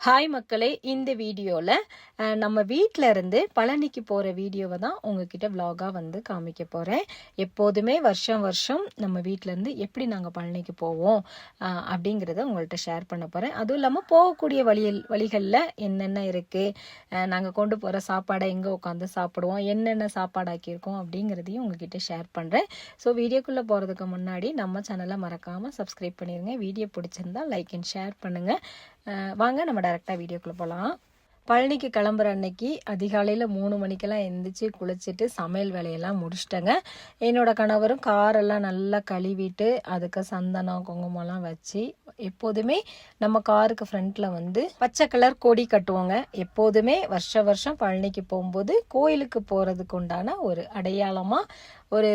Hi மக்களே, இந்த வீடியோவில் நம்ம வீட்டில் இருந்து பழனிக்கு போகிற வீடியோவை தான் உங்ககிட்ட விலாகாக வந்து காமிக்க போகிறேன். எப்போதுமே வருஷம் வருஷம் நம்ம வீட்டிலேருந்து எப்படி நாங்கள் பழனிக்கு போவோம் அப்படிங்கிறத உங்கள்கிட்ட ஷேர் பண்ண போகிறேன். அதுவும் இல்லாமல் போகக்கூடிய வழிகளில் என்னென்ன இருக்குது, நாங்கள் கொண்டு போகிற சாப்பாடை எங்கே உட்காந்து சாப்பிடுவோம், என்னென்ன சாப்பாடாக்கியிருக்கோம் அப்படிங்கிறதையும் உங்ககிட்ட ஷேர் பண்ணுறேன். ஸோ வீடியோக்குள்ளே போகிறதுக்கு முன்னாடி நம்ம சேனலை மறக்காமல் சப்ஸ்கிரைப் பண்ணிடுங்க. வீடியோ பிடிச்சிருந்தா லைக் அண்ட் ஷேர் பண்ணுங்கள். வாங்க நம்ம டைரெக்டாக வீடியோக்குள்ளே போகலாம். பழனிக்கு கிளம்புற அன்னைக்கு அதிகாலையில் 3 மணிக்கெல்லாம் எழுந்திரிச்சு குளிச்சுட்டு சமையல் வேலையெல்லாம் முடிச்சிட்டேங்க. என்னோட கணவரும் காரெல்லாம் நல்லா கழுவிட்டு அதுக்கு சந்தனம் குங்குமம்லாம் வச்சு, எப்போதுமே நம்ம காருக்கு ஃப்ரண்ட்டில் வந்து பச்சை கலர் கொடி கட்டுவோங்க. எப்போதுமே வருஷம் பழனிக்கு போகும்போது கோயிலுக்கு போகிறதுக்கு உண்டான ஒரு அடையாளமாக, ஒரு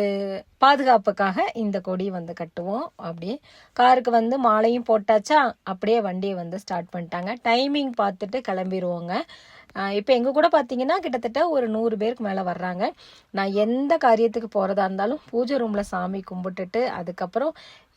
பாதுகாப்புக்காக இந்த கொடி வந்து கட்டுவோம். அப்படியே காருக்கு வந்து மாலையும் போட்டாச்சா, அப்படியே வண்டியை வந்து ஸ்டார்ட் பண்ணிட்டாங்க. டைமிங் பார்த்துட்டு கிளம்பிடுவோங்க. இப்போ எங்கள் கூட பார்த்தீங்கன்னா கிட்டத்தட்ட ஒரு 100 பேருக்கு மேலே வர்றாங்க. நான் எந்த காரியத்துக்கு போகிறதா இருந்தாலும் பூஜை ரூமில் சாமி கும்பிட்டுட்டு அதுக்கப்புறம்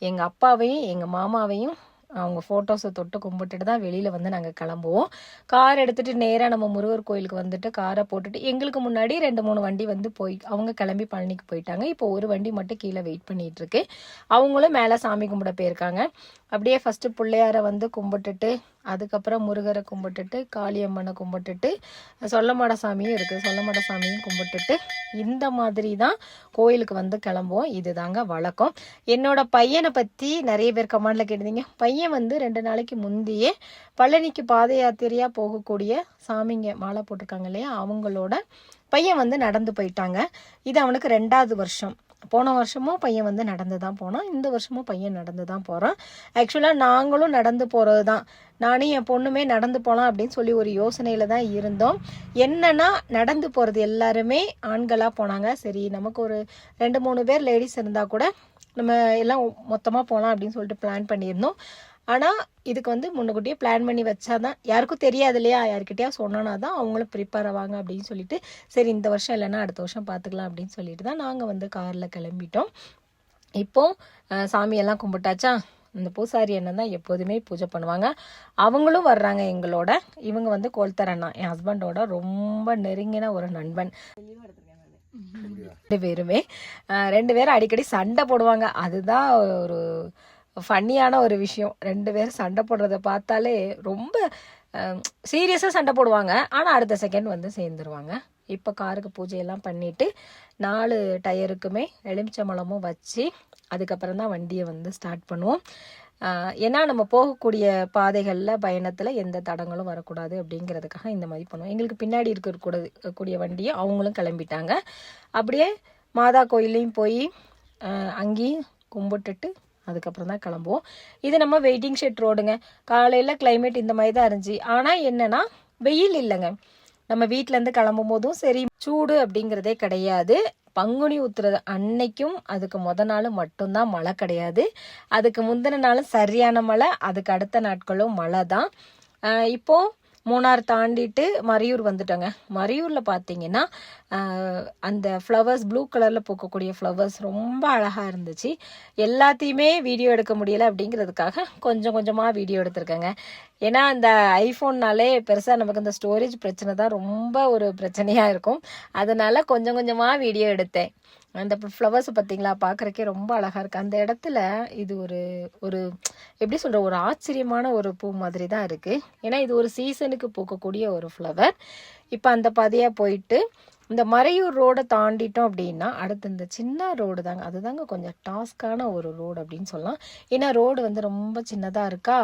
எங்கள் அப்பாவையும் எங்கள் மாமாவையும் அவங்க ஃபோட்டோஸை தொட்டு கும்பிட்டுட்டு தான் வெளியில் வந்து நாங்கள் கிளம்புவோம். கார் எடுத்துகிட்டு நேராக நம்ம முருகர் கோயிலுக்கு வந்துட்டு காரை போட்டுட்டு, எங்களுக்கு முன்னாடி 2-3 வண்டி வந்து அவங்க கிளம்பி பழனிக்கு போயிட்டாங்க. இப்போ ஒரு வண்டி மட்டும் கீழே வெயிட் பண்ணிகிட்ருக்கு. அவங்களும் மேலே சாமி கும்பிட போயிருக்காங்க. அப்படியே ஃபஸ்ட்டு பிள்ளையாரை வந்து கும்பிட்டுட்டு அதுக்கப்புறம் முருகரை கும்பிட்டுட்டு காளியம்மனை கும்பிட்டுட்டு சொல்லமாட சாமியும் இருக்குது, சொல்லமாட சாமியும் கும்பிட்டுட்டு இந்த மாதிரி தான் கோயிலுக்கு வந்து கிளம்புவோம். இதுதாங்க வழக்கம். என்னோட பையனை பற்றி நிறைய பேர் கமெண்டில் கேட்டிருந்தீங்க. பையன் வந்து 2 நாளைக்கு முந்தையே பழனிக்கு பாத யாத்திரையாக போகக்கூடிய சாமிங்க மாலை போட்டிருக்காங்க இல்லையா, அவங்களோட பையன் வந்து நடந்து போயிட்டாங்க. இது அவனுக்கு 2வது வருஷம். போன வருஷமும் பையன் வந்து நடந்து தான் போனான், இந்த வருஷமும் பையன் நடந்து தான் போகிறான். ஆக்சுவலாக நாங்களும் நடந்து போகிறது தான், நானும் என் பொண்ணுமே நடந்து போகலாம் அப்படின்னு சொல்லி ஒரு யோசனையில் தான் இருந்தோம். என்னன்னா நடந்து போகிறது எல்லாருமே ஆண்களாக போனாங்க. சரி, நமக்கு ஒரு 2-3 பேர் லேடிஸ் இருந்தால் கூட நம்ம எல்லாம் மொத்தமாக போகலாம் அப்படின்னு சொல்லிட்டு பிளான் பண்ணியிருந்தோம். ஆனால் இதுக்கு வந்து முன்னக்கூட்டியே பிளான் பண்ணி வச்சாதான், யாருக்கும் தெரியாது இல்லையா, யாருக்கிட்டையா சொன்னோன்னா தான் அவங்களும் ப்ரிப்பேர் ஆவாங்க அப்படின்னு சொல்லிட்டு, சரி இந்த வருஷம் இல்லைன்னா அடுத்த வருஷம் பார்த்துக்கலாம் அப்படின்னு சொல்லிட்டு தான் நாங்கள் வந்து காரில் கிளம்பிட்டோம். இப்போது சாமியெல்லாம் கும்பிட்டாச்சா, இந்த பூசாரி அண்ணன் தான் எப்போதுமே பூஜை பண்ணுவாங்க. அவங்களும் வர்றாங்க எங்களோட. இவங்க வந்து கோல்தர் அண்ணா, என் ஹஸ்பண்டோட ரொம்ப நெருங்கின ஒரு நண்பன். 2 பேரும் அடிக்கடி சண்டை போடுவாங்க. அதுதான் ஒரு ஃபன்னியான ஒரு விஷயம். 2 பேரும் சண்டை போடுறத பார்த்தாலே ரொம்ப சீரியஸாக சண்டை போடுவாங்க, ஆனால் அடுத்த செகண்ட் வந்து சேர்ந்துருவாங்க. இப்போ காருக்கு பூஜையெல்லாம் பண்ணிவிட்டு 4 டயருக்குமே எலுமிச்சம்பழமும் வச்சு அதுக்கப்புறம் தான் வண்டியை வந்து ஸ்டார்ட் பண்ணுவோம். ஏன்னா நம்ம போகக்கூடிய பாதைகளில் பயணத்தில் எந்த தடங்களும் வரக்கூடாது அப்படிங்கிறதுக்காக இந்த மாதிரி பண்ணுவோம். எங்களுக்கு பின்னாடி இருக்கக்கூடிய வண்டியை அவங்களும் கிளம்பிட்டாங்க. அப்படியே மாதா கோயிலையும் போய் அங்கேயும் கும்பிட்டுட்டு அதுக்கப்புறம் தான் கிளம்புவோம். இது நம்ம வெயிட்டிங் ஷெட் ரோடுங்க. காலையில் கிளைமேட் இந்த மாதிரி தான் இருந்துச்சு. ஆனால் என்னன்னா வெயில் இல்லைங்க. நம்ம வீட்டிலேருந்து கிளம்பும் போதும் சரி சூடு அப்படிங்கிறதே கிடையாது. பங்குனி உத்துறது அன்னைக்கும் அதுக்கு நாள் மட்டும்தான் மழை கிடையாது. அதுக்கு முந்தின நாளும் சரியான மழை, அதுக்கு அடுத்த நாட்களும் மழை தான். இப்போது மூணார் தாண்டிட்டு மறையூர் வந்துட்டோங்க. மறையூரில் பார்த்தீங்கன்னா அந்த ஃப்ளவர்ஸ், ப்ளூ கலரில் பூக்கக்கூடிய ஃப்ளவர்ஸ் ரொம்ப அழகாக இருந்துச்சு. எல்லாத்தையுமே வீடியோ எடுக்க முடியலை அப்படிங்கிறதுக்காக கொஞ்சம் கொஞ்சமாக வீடியோ எடுத்திருக்கேங்க. ஏன்னா அந்த ஐஃபோன்னாலே பெருசாக நமக்கு இந்த ஸ்டோரேஜ் பிரச்சனை தான் ரொம்ப ஒரு பிரச்சனையாக இருக்கும். அதனால கொஞ்சம் கொஞ்சமாக வீடியோ எடுத்தேன். அந்த ஃப்ளவர்ஸை பார்த்தீங்களா, பார்க்குறக்கே ரொம்ப அழகாக இருக்குது. அந்த இடத்துல இது ஒரு எப்படி சொல்கிற, ஒரு ஆச்சரியமான ஒரு பூ மாதிரி தான் இருக்குது. ஏன்னா இது ஒரு சீசனுக்கு பூக்கக்கூடிய ஒரு ஃப்ளவர். இப்போ அந்த பாதையாக போயிட்டு இந்த மறையூர் ரோடை தாண்டிட்டோம் அப்படின்னா அடுத்து இந்த சின்ன ரோடு தாங்க. அதுதாங்க கொஞ்சம் டாஸ்கான ஒரு ரோடு அப்படின்னு சொல்லலாம். ஏன்னா ரோடு வந்து ரொம்ப சின்னதாக இருக்கா.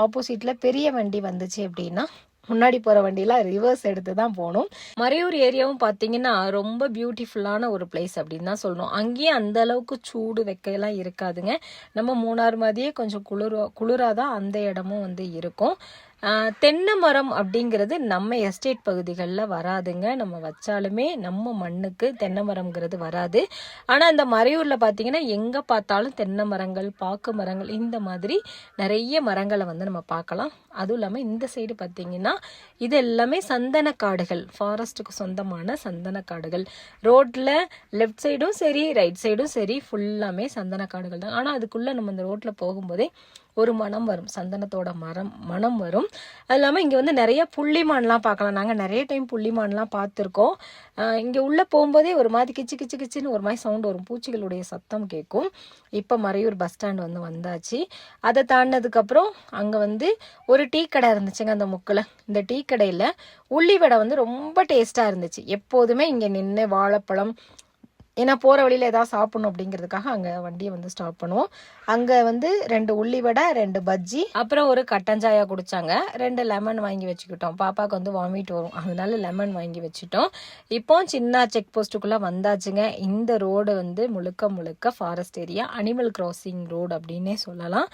ஆப்போசிட்டில் பெரிய வண்டி வந்துச்சு அப்படின்னா முன்னாடி போகிற வண்டியெலாம் ரிவர்ஸ் எடுத்து தான் போகணும். மறையூர் ஏரியாவும் பார்த்தீங்கன்னா ரொம்ப பியூட்டிஃபுல்லான ஒரு பிளேஸ் அப்படின்னு தான் சொல்லணும். அங்கேயும் அந்த அளவுக்கு சூடு வெக்கையெல்லாம் இருக்காதுங்க. நம்ம மூணார் மாதிரியே கொஞ்சம் குளிராக தான் அந்த இடமும் வந்து இருக்கும். தென்னை மரம் அப்படிங்கிறது நம்ம எஸ்டேட் பகுதிகளில் வராதுங்க. நம்ம வச்சாலுமே நம்ம மண்ணுக்கு தென்னை மரம்ங்கிறது வராது. ஆனால் இந்த மறையூரில் பார்த்தீங்கன்னா எங்கே பார்த்தாலும் தென்னை மரங்கள், பாக்கு மரங்கள், இந்த மாதிரி நிறைய மரங்களை வந்து நம்ம பார்க்கலாம். அதுவும் இல்லாமல் இந்த சைடு பார்த்தீங்கன்னா இது எல்லாமே சந்தன காடுகள், ஃபாரஸ்ட்டுக்கு சொந்தமான சந்தன காடுகள். ரோட்டில் லெஃப்ட் சைடும் சரி ரைட் சைடும் சரி ஃபுல்லாமே சந்தன காடுகள் தான். ஆனால் அதுக்குள்ளே நம்ம இந்த ரோட்டில் போகும்போதே ஒரு மனம் வரும், சந்தனத்தோட மனம் வரும். அது இல்லாமல் இங்கே வந்து நிறைய புள்ளிமான்லாம் பார்க்கலாம். நாங்கள் நிறைய டைம் புள்ளிமான்லாம் பார்த்துருக்கோம். இங்கே உள்ளே போகும்போதே ஒரு மாதிரி கிச்சு கிச்சு கிச்சுன்னு ஒரு மாதிரி சவுண்ட் வரும், பூச்சிகளுடைய சத்தம் கேட்கும். இப்போ மறையூர் பஸ் ஸ்டாண்ட் வந்தாச்சு. அதை தாண்டினதுக்கப்புறம் அங்கே வந்து ஒரு டீ கடை இருந்துச்சுங்க அந்த முக்கில். இந்த டீ கடையில் உள்ளி வடை வந்து ரொம்ப டேஸ்ட்டாக இருந்துச்சு. எப்போதுமே இங்கே நின்று வாழைப்பழம், ஏன்னா போகிற வழியில் ஏதாவது சாப்பிடணும் அப்படிங்கிறதுக்காக அங்கே வண்டியை வந்து ஸ்டாப் பண்ணுவோம். அங்கே வந்து 2 உள்ளி வடை, 2 பஜ்ஜி, அப்புறம் ஒரு கட்டஞ்சாயா குடித்தாங்க. 2 லெமன் வாங்கி வச்சுக்கிட்டோம். பாப்பாவுக்கு வந்து வாமிட் வரும், அதனால லெமன் வாங்கி வச்சுட்டோம். இப்போ சின்ன செக் போஸ்ட்டுக்குள்ளே வந்தாச்சுங்க. இந்த ரோடு வந்து முழுக்க முழுக்க forest area, animal crossing road அப்படின்னே சொல்லலாம்.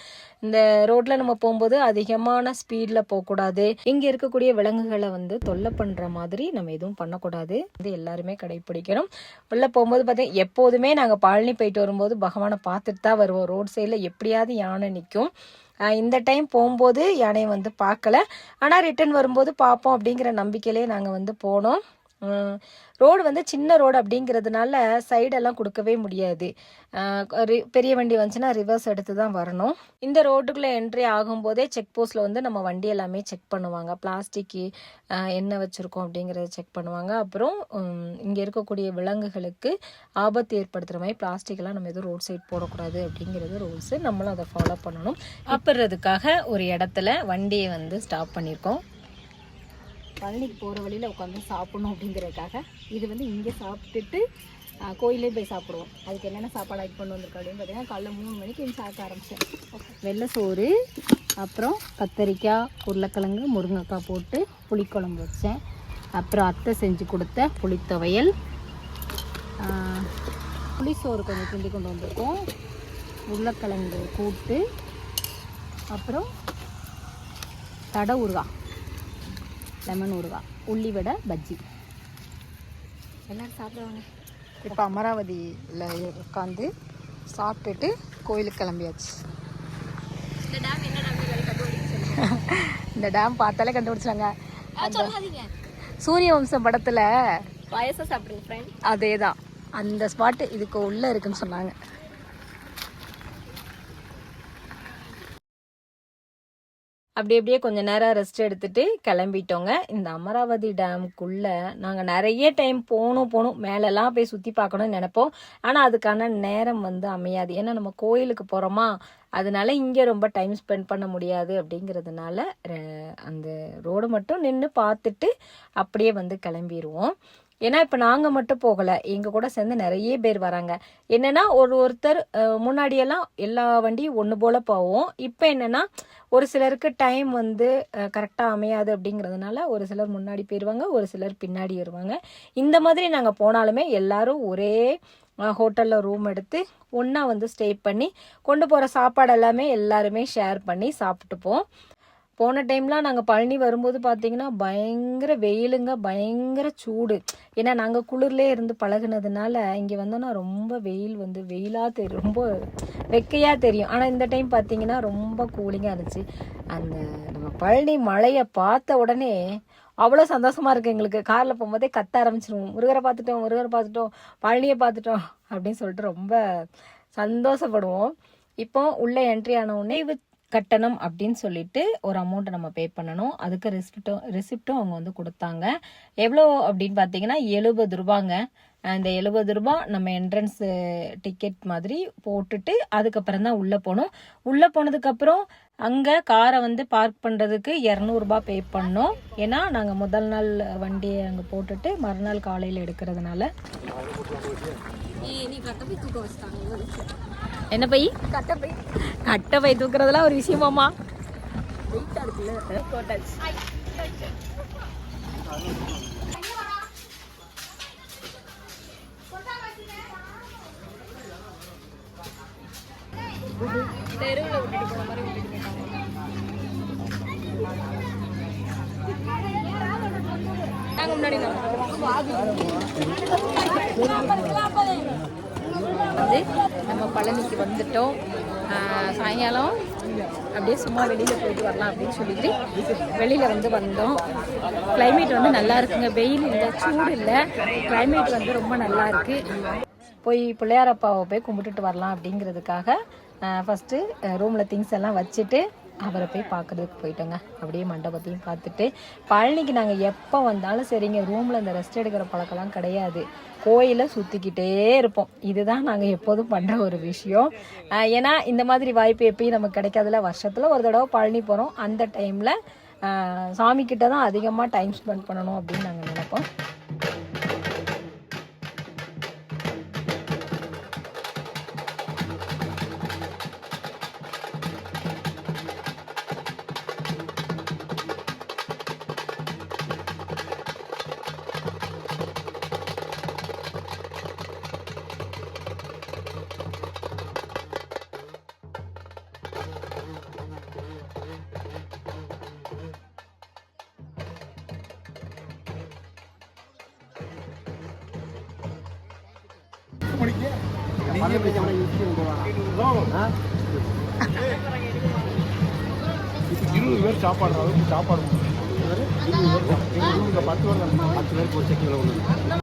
இந்த ரோட்டில் நம்ம போகும்போது அதிகமான ஸ்பீடில் போகக்கூடாது. இங்கே இருக்கக்கூடிய விலங்குகளை வந்து தொல்லை பண்ணுற மாதிரி நம்ம எதுவும் பண்ணக்கூடாது. இது எல்லாருமே கடைப்பிடிக்கணும். உள்ள போகும்போது எப்போதுமே நாங்கள் பழனி போயிட்டு வரும்போது பகவானை பார்த்துட்டு தான் வருவோம். ரோட் சைடில் எப்படியாவது யானை நிற்கும். இந்த டைம் போகும்போது யானையை வந்து பார்க்கல, ஆனால் ரிட்டர்ன் வரும்போது பார்ப்போம் அப்படிங்கிற நம்பிக்கையிலே நாங்கள் வந்து போனோம். ரோடு வந்து சின்ன ரோடு அப்படிங்கிறதுனால சைடெல்லாம் கொடுக்கவே முடியாது. பெரிய வண்டி வந்துச்சுன்னா ரிவர்ஸ் எடுத்து தான் வரணும். இந்த ரோட்டுக்குள்ளே என்ட்ரி ஆகும்போதே செக் போஸ்ட்டில் வந்து நம்ம வண்டி எல்லாமே செக் பண்ணுவாங்க. பிளாஸ்டிக்கு என்ன வச்சுருக்கோம் அப்படிங்கிறத செக் பண்ணுவாங்க. அப்புறம் இங்கே இருக்கக்கூடிய விலங்குகளுக்கு ஆபத்து ஏற்படுத்துகிற மாதிரி பிளாஸ்டிக்கெல்லாம் நம்ம எதுவும் ரோட் சைட் போடக்கூடாது அப்படிங்கிறது ரூல்ஸு. நம்மளும் அதை ஃபாலோ பண்ணணும். சாப்பிட்றதுக்காக ஒரு இடத்துல வண்டியை வந்து ஸ்டாப் பண்ணியிருக்கோம். பழனிக்கு போகிற வழியில் உட்காந்து சாப்பிடணும் அப்படிங்கிறதுக்காக. இது வந்து இங்கே சாப்பிட்டுட்டு கோயிலே போய் சாப்பிடுவோம். அதுக்கு என்னென்ன சாப்பாடு ஆக்கி கொண்டு வந்திருக்கோம் அப்படின்னு பார்த்தீங்கன்னா, காலைல 3 மணிக்கு இங்கே சாப்பிட ஆரம்பித்தேன். வெள்ளை சோறு, அப்புறம் கத்தரிக்காய், உருளைக்கிழங்கு, முருங்கைக்காய் போட்டு புளிக்குழம்பு வச்சேன். அப்புறம் அத்தை செஞ்சு கொடுத்த புளித்துவையல், புளிசோறு கொஞ்சம் கிண்டி கொண்டு வந்திருக்கோம், உருளைக்கிழங்கு கூட்டு, அப்புறம் தடை ஊறுகாய், லெமன் ஊறுகாய், உள்ளி வடை, பஜ்ஜி. எல்லோரும் சாப்பிடுவாங்க. இப்போ அமராவதியில் உட்காந்து சாப்பிட்டுட்டு கோயிலுக்கு கிளம்பியாச்சு. இந்த டேம் பார்த்தாலே கண்டுபிடிச்சாங்க. சூரிய வம்சம் படத்தில் பாயசம் சாப்பிடுங்க ஃப்ரெண்ட், அதே தான் அந்த ஸ்பாட்டு இதுக்கு உள்ளே இருக்குன்னு சொன்னாங்க. அப்படியே கொஞ்சம் நேரம் ரெஸ்ட் எடுத்துட்டு கிளம்பிட்டோங்க. இந்த அமராவதி டேமுக்குள்ளே நாங்கள் நிறைய டைம் போகணும் மேலெல்லாம் போய் சுற்றி பார்க்கணும்னு நினைப்போம். ஆனால் அதுக்கான நேரம் வந்து அமையாது. ஏன்னா நம்ம கோயிலுக்கு போகிறோமா, அதனால இங்கே ரொம்ப டைம் ஸ்பெண்ட் பண்ண முடியாது. அப்படிங்கிறதுனால அந்த ரோடு மட்டும் நின்று பார்த்துட்டு அப்படியே வந்து கிளம்பிடுவோம். ஏன்னா இப்போ நாங்கள் மட்டும் போகலை, எங்கள் கூட சேர்ந்து நிறைய பேர் வராங்க. என்னென்னா ஒருத்தர் முன்னாடியெல்லாம் எல்லா வண்டியும் ஒன்று போல் போவோம். இப்போ என்னென்னா ஒரு சிலருக்கு டைம் வந்து கரெக்டாக அமையாது. அப்படிங்கிறதுனால ஒரு சிலர் முன்னாடி போயிடுவாங்க, ஒரு சிலர் பின்னாடி வருவாங்க. இந்த மாதிரி நாங்கள் போனாலுமே எல்லாரும் ஒரே ஹோட்டலில் ரூம் எடுத்து ஒன்றா வந்து ஸ்டே பண்ணி கொண்டு போகிற சாப்பாடு எல்லாமே எல்லாருமே ஷேர் பண்ணி சாப்பிட்டுப்போம். போன டைம்லாம் நாங்கள் பழனி வரும்போது பார்த்தீங்கன்னா பயங்கர வெயிலுங்க, பயங்கர சூடு. ஏன்னா நாங்கள் குளிர்லேயே இருந்து பழகுனதுனால இங்கே வந்தோன்னா ரொம்ப வெயில் வந்து வெயிலாக தெரியும், ரொம்ப வெக்கையாக தெரியும். ஆனால் இந்த டைம் பார்த்தீங்கன்னா ரொம்ப கூலிங்காக இருந்துச்சு. அந்த நம்ம பழனி மலையை பார்த்த உடனே அவ்வளோ சந்தோஷமாக இருக்குது எங்களுக்கு. காரில் போகும்போதே கத்த ஆரம்பிச்சிருவோம், முருகரை பார்த்துட்டோம், பழனியை பார்த்துட்டோம் அப்படின்னு சொல்லிட்டு ரொம்ப சந்தோஷப்படுவோம். இப்போ உள்ளே என்ட்ரி ஆன உடனே கட்டணம் அப்படின்னு சொல்லிட்டு ஒரு அமௌண்ட்டை நம்ம பே பண்ணணும். அதுக்கு ரெசிப்டும் அவங்க வந்து கொடுத்தாங்க. எவ்வளோ அப்படின்னு பார்த்தீங்கன்னா 70 ரூபாங்க. இந்த 70 ரூபா நம்ம என்ட்ரன்ஸ் டிக்கெட் மாதிரி போட்டுட்டு அதுக்கப்புறம் தான் உள்ளே போகணும். உள்ளே போனதுக்கப்புறம் அங்கே காரை வந்து பார்க் பண்ணுறதுக்கு 200 ரூபாய் பே பண்ணோம். ஏன்னா நாங்கள் முதல் நாள் வண்டியை அங்கே போட்டுட்டு மறுநாள் காலையில் எடுக்கிறதுனால. என்ன பை? கட்டை பை தூக்குறதுலாம் ஒரு விஷயமாமா? தெருவில் விட்டுட்டு போன மாதிரி விட்டுட்டு நாங்கள் முன்னாடி வந்து நம்ம பழனிக்கு வந்துட்டோம். சாயங்காலம் அப்படியே சும்மா வெளியில் போயிட்டு வரலாம் அப்படின்னு சொல்லிட்டு வெளியில் வந்து வந்தோம். கிளைமேட் வந்து நல்லா இருக்குங்க, வெயில் இல்லை, சூடு இல்லை, கிளைமேட் வந்து ரொம்ப நல்லா இருக்கு. போய் பிள்ளையாரப்பாவை போய் கும்பிட்டுட்டு வரலாம் அப்படிங்கிறதுக்காக ஃபஸ்ட்டு ரூமில் திங்ஸ் எல்லாம் வச்சுட்டு அவரை போய் பார்க்குறதுக்கு போயிட்டோங்க. அப்படியே மண்டபத்தையும் பார்த்துட்டு, பழனிக்கு நாங்கள் எப்போ வந்தாலும் சரிங்க, ரூமில் இந்த ரெஸ்ட் எடுக்கிற பழக்கம்லாம் கிடையாது, கோயிலை சுற்றிக்கிட்டே இருப்போம். இதுதான் நாங்கள் எப்போதும் பண்ணுற ஒரு விஷயம். ஏன்னா இந்த மாதிரி வாய்ப்பு எப்பயும் நமக்கு கிடைக்காதுல. வருஷத்தில் ஒரு தடவை பழனி போகிறோம், அந்த டைமில் சாமிக்கிட்ட தான் அதிகமாக டைம் ஸ்பெண்ட் பண்ணணும் அப்படின்னு நாங்கள் நினைப்போம். சாப்பாடு 10 பேர் 10 பேருக்கு ஒரு செக்கில்